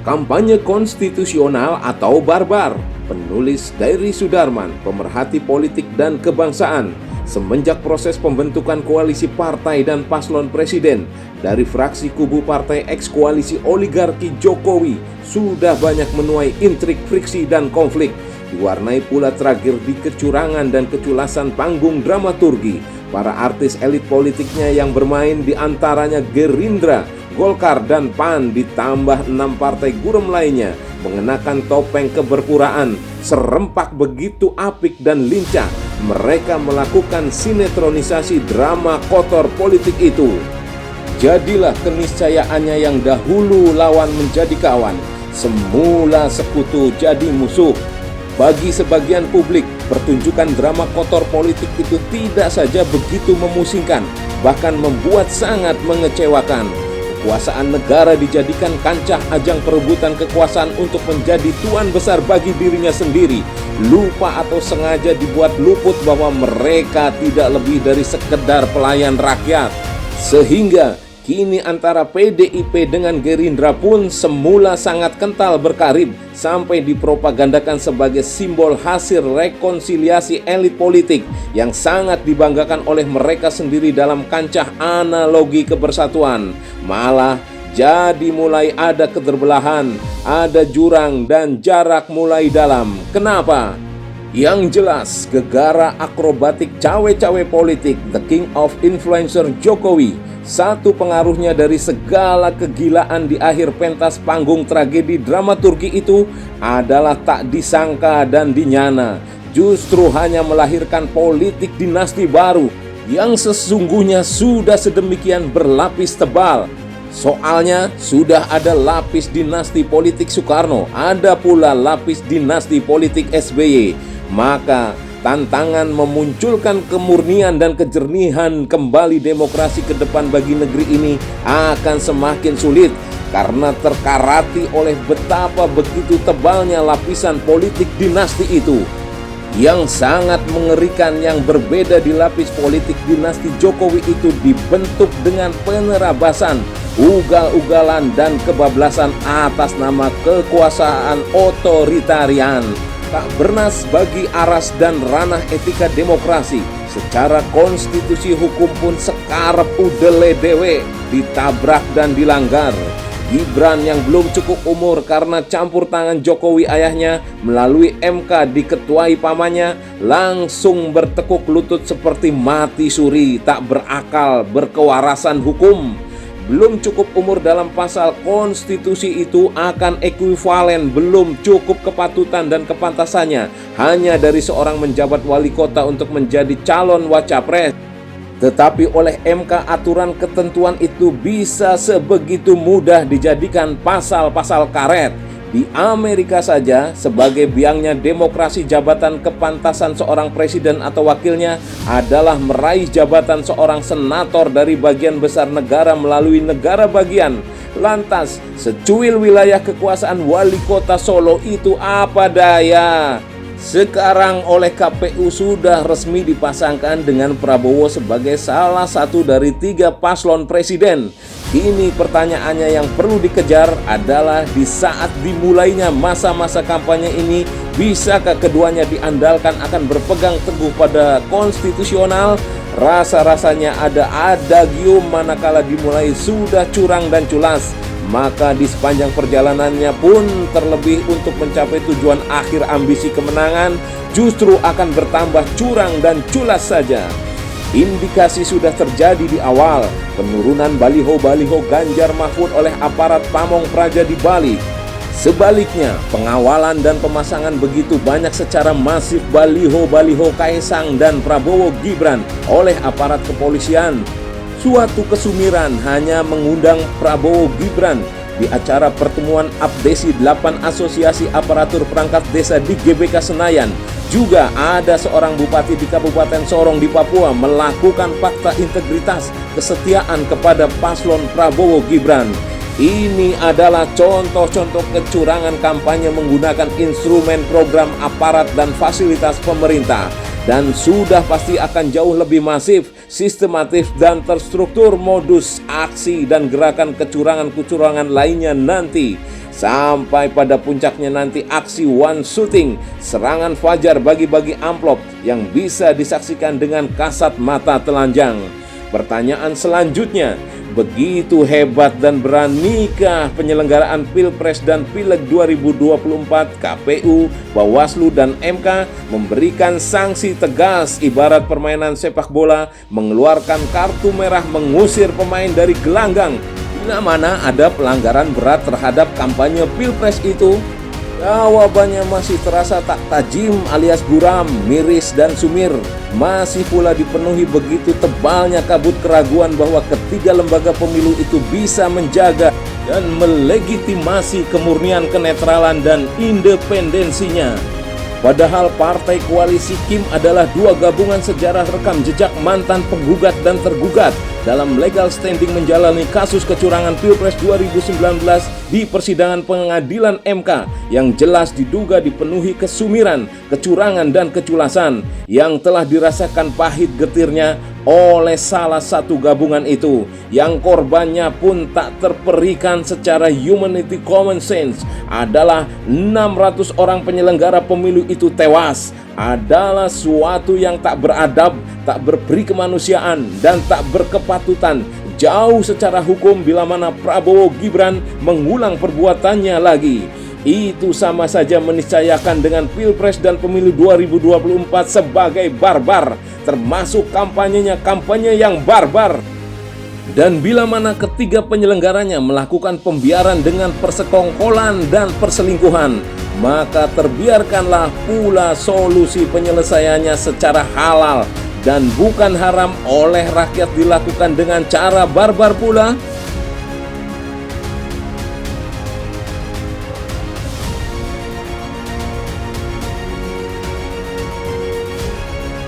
Kampanye konstitusional atau barbar. Penulis Dairi Sudarman, pemerhati politik dan kebangsaan. Semenjak proses pembentukan koalisi partai dan paslon presiden dari fraksi kubu partai eks-koalisi oligarki Jokowi sudah banyak menuai intrik, friksi, dan konflik. Diwarnai pula tragedi kecurangan dan keculasan panggung dramaturgi para artis elit politiknya yang bermain, di antaranya Gerindra, Golkar, dan PAN, ditambah 6 partai gurem lainnya mengenakan topeng keberkuraan. Serempak begitu apik dan lincah mereka melakukan sinetronisasi drama kotor politik itu. Jadilah keniscayaannya yang dahulu lawan menjadi kawan, semula sekutu jadi musuh. Bagi sebagian publik, pertunjukan drama kotor politik itu tidak saja begitu memusingkan, bahkan membuat sangat mengecewakan. Kekuasaan negara dijadikan kancah ajang perebutan kekuasaan untuk menjadi tuan besar bagi dirinya sendiri. Lupa atau sengaja dibuat luput bahwa mereka tidak lebih dari sekedar pelayan rakyat. Sehingga kini antara PDIP dengan Gerindra pun semula sangat kental berkarib, sampai dipropagandakan sebagai simbol hasil rekonsiliasi elit politik yang sangat dibanggakan oleh mereka sendiri dalam kancah analogi kebersatuan. Malah jadi mulai ada keterbelahan, ada jurang, dan jarak mulai dalam. Kenapa? Yang jelas, gegara akrobatik cawe-cawe politik The King of Influencer Jokowi, satu pengaruhnya dari segala kegilaan di akhir pentas panggung tragedi dramaturgi itu adalah tak disangka dan dinyana. Justru hanya melahirkan politik dinasti baru yang sesungguhnya sudah sedemikian berlapis tebal. Soalnya sudah ada lapis dinasti politik Soekarno, ada pula lapis dinasti politik SBY. Maka tantangan memunculkan kemurnian dan kejernihan kembali demokrasi ke depan bagi negeri ini akan semakin sulit, karena terkarati oleh betapa begitu tebalnya lapisan politik dinasti itu. Yang sangat mengerikan yang berbeda di lapis politik dinasti Jokowi itu dibentuk dengan penerabasan, ugal-ugalan, dan kebablasan atas nama kekuasaan otoritarian. Tak bernas bagi aras dan ranah etika demokrasi. Secara konstitusi hukum pun sekarep udele dewe, ditabrak dan dilanggar. Gibran yang belum cukup umur karena campur tangan Jokowi ayahnya melalui MK diketuai pamannya, langsung bertekuk lutut seperti mati suri, tak berakal, berkewarasan hukum. Belum cukup umur dalam pasal konstitusi itu akan ekuivalen belum cukup kepatutan dan kepantasannya hanya dari seorang menjabat wali kota untuk menjadi calon wacapres. Tetapi oleh MK aturan ketentuan itu bisa sebegitu mudah dijadikan pasal-pasal karet. Di Amerika saja, sebagai biangnya demokrasi, jabatan kepantasan seorang presiden atau wakilnya adalah meraih jabatan seorang senator dari bagian besar negara melalui negara bagian. Lantas, secuil wilayah kekuasaan wali kota Solo itu apa daya? Sekarang oleh KPU sudah resmi dipasangkan dengan Prabowo sebagai salah satu dari 3 paslon presiden. Kini pertanyaannya yang perlu dikejar adalah di saat dimulainya masa-masa kampanye ini, bisakah keduanya diandalkan akan berpegang teguh pada konstitusional? Rasa-rasanya ada adagium manakala dimulai sudah curang dan culas. Maka di sepanjang perjalanannya pun, terlebih untuk mencapai tujuan akhir ambisi kemenangan, justru akan bertambah curang dan culas saja. Indikasi sudah terjadi di awal, penurunan baliho-baliho Ganjar Mahfud oleh aparat Pamong Praja di Bali. Sebaliknya, pengawalan dan pemasangan begitu banyak secara masif baliho-baliho Kaisang dan Prabowo Gibran oleh aparat kepolisian. Suatu kesumiran hanya mengundang Prabowo Gibran di acara pertemuan Abdesi 8 Asosiasi Aparatur Perangkat Desa di GBK Senayan. Juga ada seorang bupati di Kabupaten Sorong di Papua melakukan fakta integritas kesetiaan kepada paslon Prabowo Gibran. Ini adalah contoh-contoh kecurangan kampanye menggunakan instrumen program aparat dan fasilitas pemerintah. Dan sudah pasti akan jauh lebih masif, sistematis, dan terstruktur modus aksi dan gerakan kecurangan-kecurangan lainnya nanti. sampai pada puncaknya nanti aksi one shooting, serangan fajar bagi-bagi amplop yang bisa disaksikan dengan kasat mata telanjang. Pertanyaan selanjutnya, begitu hebat dan beranikah penyelenggaraan Pilpres dan Pileg 2024 KPU, Bawaslu, dan MK memberikan sanksi tegas ibarat permainan sepak bola, mengeluarkan kartu merah mengusir pemain dari gelanggang bila mana ada pelanggaran berat terhadap kampanye Pilpres itu? Jawabannya masih terasa tak tajam alias buram, miris dan sumir. Masih pula dipenuhi begitu tebalnya kabut keraguan bahwa ketiga lembaga pemilu itu bisa menjaga dan melegitimasi kemurnian, kenetralan, dan independensinya. Padahal partai koalisi Kim adalah dua gabungan sejarah rekam jejak mantan penggugat dan tergugat dalam legal standing menjalani kasus kecurangan Pilpres 2019 di persidangan pengadilan MK yang jelas diduga dipenuhi kesumiran, kecurangan, dan keculasan yang telah dirasakan pahit getirnya oleh salah satu gabungan itu, yang korbannya pun tak terperikan secara humanity common sense adalah 600 orang penyelenggara pemilu itu tewas, adalah suatu yang tak beradab, tak berperi kemanusiaan, dan tak berkepatutan jauh secara hukum bila mana Prabowo Gibran mengulang perbuatannya lagi. Itu sama saja meniscayakan dengan Pilpres dan Pemilu 2024 sebagai barbar, termasuk kampanyenya kampanye yang barbar. Dan bila mana ketiga penyelenggaranya melakukan pembiaran dengan persekongkolan dan perselingkuhan, maka terbiarkanlah pula solusi penyelesaiannya secara halal dan bukan haram oleh rakyat dilakukan dengan cara barbar pula.